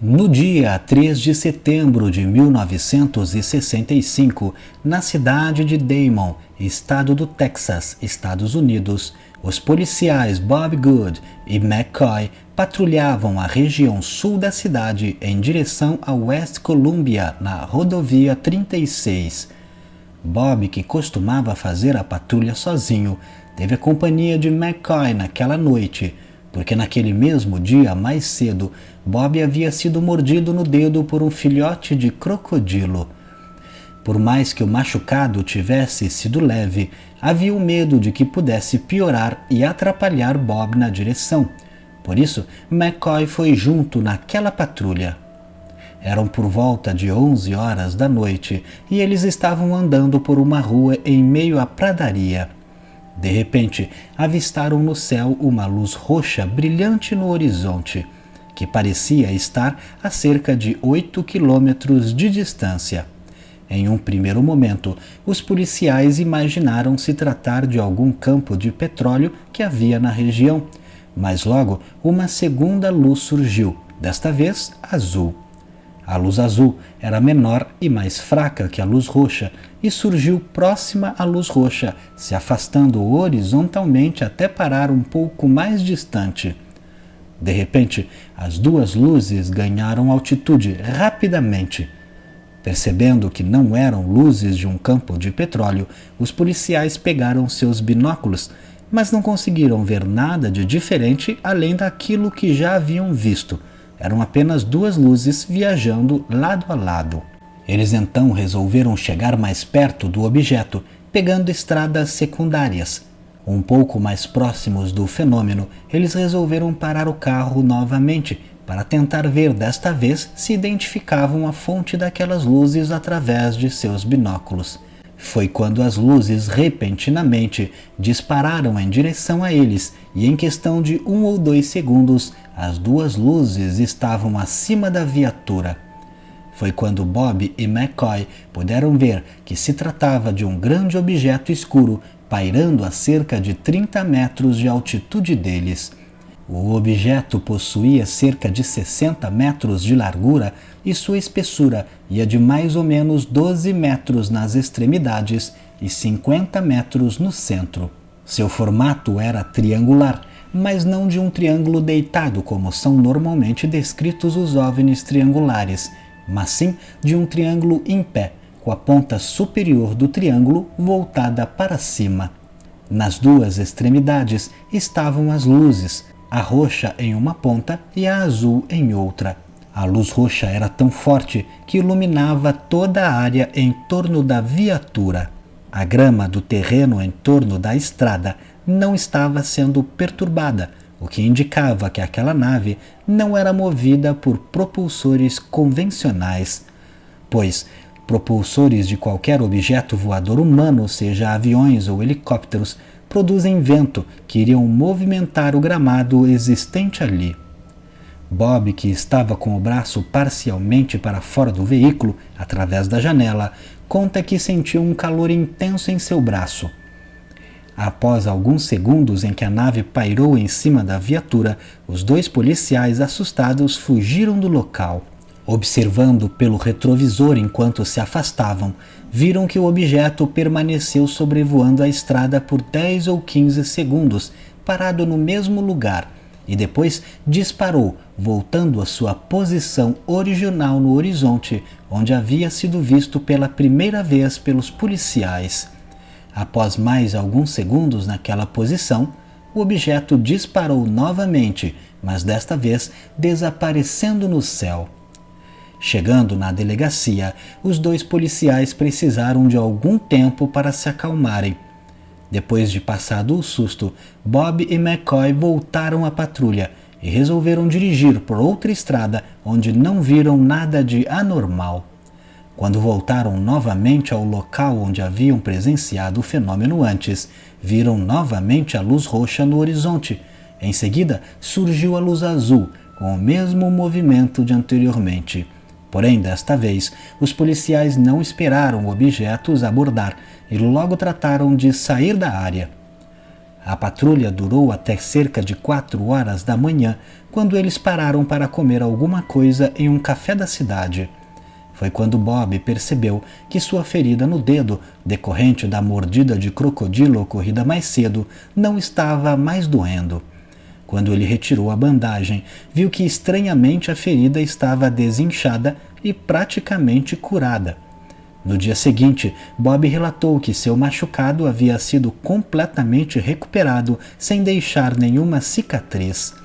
No dia 3 de setembro de 1965, na cidade de Damon, estado do Texas, Estados Unidos, os policiais Bob Good e McCoy patrulhavam a região sul da cidade em direção a West Columbia, na rodovia 36. Bob, que costumava fazer a patrulha sozinho, teve a companhia de McCoy naquela noite, porque naquele mesmo dia, mais cedo, Bob havia sido mordido no dedo por um filhote de crocodilo. Por mais que o machucado tivesse sido leve, havia o medo de que pudesse piorar e atrapalhar Bob na direção. Por isso, McCoy foi junto naquela patrulha. Eram por volta de 11 horas da noite e eles estavam andando por uma rua em meio à pradaria. De repente, avistaram no céu uma luz roxa brilhante no horizonte, que parecia estar a cerca de 8 quilômetros de distância. Em um primeiro momento, os policiais imaginaram se tratar de algum campo de petróleo que havia na região, mas logo uma segunda luz surgiu, desta vez azul. A luz azul era menor e mais fraca que a luz roxa e surgiu próxima à luz roxa, se afastando horizontalmente até parar um pouco mais distante. De repente, as duas luzes ganharam altitude rapidamente. Percebendo que não eram luzes de um campo de petróleo, os policiais pegaram seus binóculos, mas não conseguiram ver nada de diferente além daquilo que já haviam visto. Eram apenas duas luzes viajando lado a lado. Eles então resolveram chegar mais perto do objeto, pegando estradas secundárias. Um pouco mais próximos do fenômeno, eles resolveram parar o carro novamente, para tentar ver desta vez se identificavam a fonte daquelas luzes através de seus binóculos. Foi quando as luzes repentinamente dispararam em direção a eles e em questão de 1 ou 2 segundos, as duas luzes estavam acima da viatura. Foi quando Bob e McCoy puderam ver que se tratava de um grande objeto escuro pairando a cerca de 30 metros de altitude deles. O objeto possuía cerca de 60 metros de largura e sua espessura ia de mais ou menos 12 metros nas extremidades e 50 metros no centro. Seu formato era triangular, mas não de um triângulo deitado como são normalmente descritos os OVNIs triangulares, mas sim de um triângulo em pé, com a ponta superior do triângulo voltada para cima. Nas duas extremidades estavam as luzes, a roxa em uma ponta e a azul em outra. A luz roxa era tão forte que iluminava toda a área em torno da viatura. A grama do terreno em torno da estrada não estava sendo perturbada, o que indicava que aquela nave não era movida por propulsores convencionais, pois propulsores de qualquer objeto voador humano, seja aviões ou helicópteros, produzem vento que iriam movimentar o gramado existente ali. Bob, que estava com o braço parcialmente para fora do veículo, através da janela, conta que sentiu um calor intenso em seu braço. Após alguns segundos em que a nave pairou em cima da viatura, os dois policiais assustados fugiram do local. Observando pelo retrovisor enquanto se afastavam, viram que o objeto permaneceu sobrevoando a estrada por 10 ou 15 segundos, parado no mesmo lugar, e depois disparou, voltando à sua posição original no horizonte, onde havia sido visto pela primeira vez pelos policiais. Após mais alguns segundos naquela posição, o objeto disparou novamente, mas desta vez desaparecendo no céu. Chegando na delegacia, os dois policiais precisaram de algum tempo para se acalmarem. Depois de passado o susto, Bob e McCoy voltaram à patrulha e resolveram dirigir por outra estrada onde não viram nada de anormal. Quando voltaram novamente ao local onde haviam presenciado o fenômeno antes, viram novamente a luz roxa no horizonte. Em seguida, surgiu a luz azul, com o mesmo movimento de anteriormente. Porém, desta vez, os policiais não esperaram o objeto os abordar e logo trataram de sair da área. A patrulha durou até cerca de 4 horas da manhã, quando eles pararam para comer alguma coisa em um café da cidade. Foi quando Bob percebeu que sua ferida no dedo, decorrente da mordida de crocodilo ocorrida mais cedo, não estava mais doendo. Quando ele retirou a bandagem, viu que estranhamente a ferida estava desinchada e praticamente curada. No dia seguinte, Bob relatou que seu machucado havia sido completamente recuperado sem deixar nenhuma cicatriz.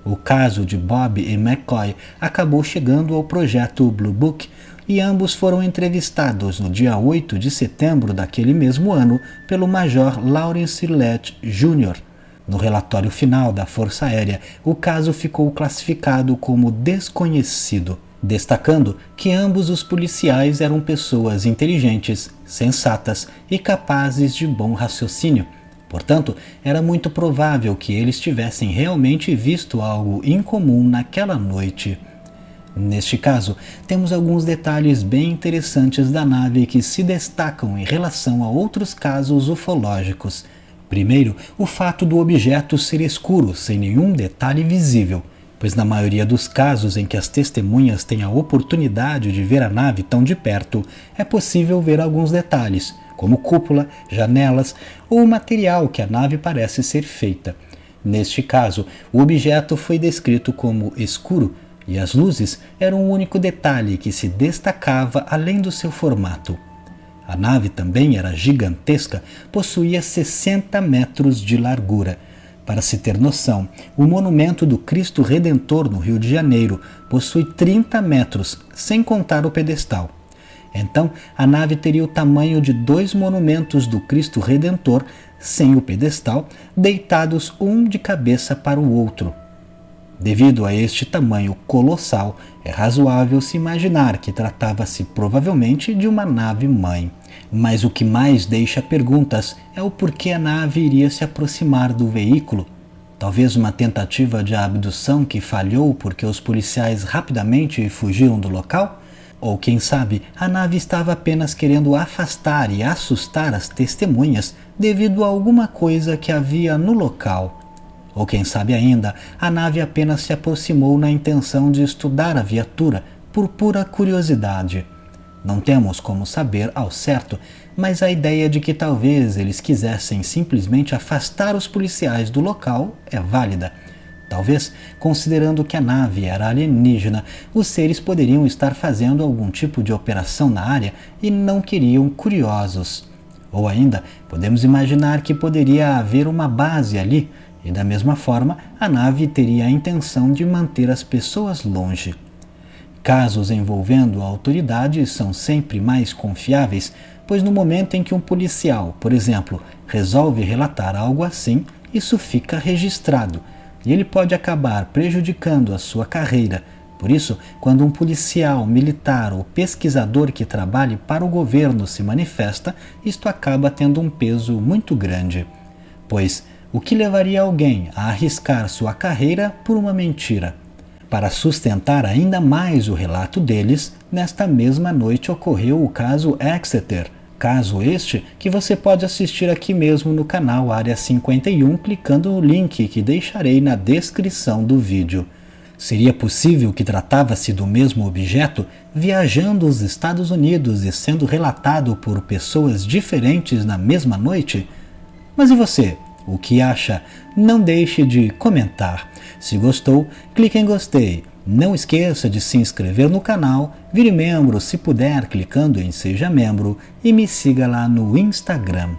O caso de Bob e McCoy acabou chegando ao projeto Blue Book e ambos foram entrevistados no dia 8 de setembro daquele mesmo ano pelo Major Lawrence Lett Jr. No relatório final da Força Aérea, o caso ficou classificado como desconhecido, destacando que ambos os policiais eram pessoas inteligentes, sensatas e capazes de bom raciocínio. Portanto, era muito provável que eles tivessem realmente visto algo incomum naquela noite. Neste caso, temos alguns detalhes bem interessantes da nave que se destacam em relação a outros casos ufológicos. Primeiro, o fato do objeto ser escuro, sem nenhum detalhe visível, pois na maioria dos casos em que as testemunhas têm a oportunidade de ver a nave tão de perto, é possível ver alguns detalhes, como cúpula, janelas ou o material que a nave parece ser feita. Neste caso, o objeto foi descrito como escuro e as luzes eram o único detalhe que se destacava além do seu formato. A nave também era gigantesca, possuía 60 metros de largura. Para se ter noção, o monumento do Cristo Redentor no Rio de Janeiro possui 30 metros, sem contar o pedestal. Então, a nave teria o tamanho de 2 monumentos do Cristo Redentor, sem o pedestal, deitados um de cabeça para o outro. Devido a este tamanho colossal, é razoável se imaginar que tratava-se provavelmente de uma nave-mãe. Mas o que mais deixa perguntas é o porquê a nave iria se aproximar do veículo. Talvez uma tentativa de abdução que falhou porque os policiais rapidamente fugiram do local? Ou quem sabe, a nave estava apenas querendo afastar e assustar as testemunhas devido a alguma coisa que havia no local. Ou quem sabe ainda, a nave apenas se aproximou na intenção de estudar a viatura por pura curiosidade. Não temos como saber ao certo, mas a ideia de que talvez eles quisessem simplesmente afastar os policiais do local é válida. Talvez, considerando que a nave era alienígena, os seres poderiam estar fazendo algum tipo de operação na área e não queriam curiosos. Ou ainda, podemos imaginar que poderia haver uma base ali, e da mesma forma, a nave teria a intenção de manter as pessoas longe. Casos envolvendo a autoridade são sempre mais confiáveis, pois no momento em que um policial, por exemplo, resolve relatar algo assim, isso fica registrado, e ele pode acabar prejudicando a sua carreira. Por isso, quando um policial, militar ou pesquisador que trabalhe para o governo se manifesta, isto acaba tendo um peso muito grande. Pois, o que levaria alguém a arriscar sua carreira por uma mentira? Para sustentar ainda mais o relato deles, nesta mesma noite ocorreu o caso Exeter, caso este que você pode assistir aqui mesmo no canal Área 51 clicando no link que deixarei na descrição do vídeo. Seria possível que tratava-se do mesmo objeto viajando os Estados Unidos e sendo relatado por pessoas diferentes na mesma noite? Mas e você? O que acha? Não deixe de comentar. Se gostou, clique em gostei. Não esqueça de se inscrever no canal, vire membro se puder clicando em Seja Membro e me siga lá no Instagram.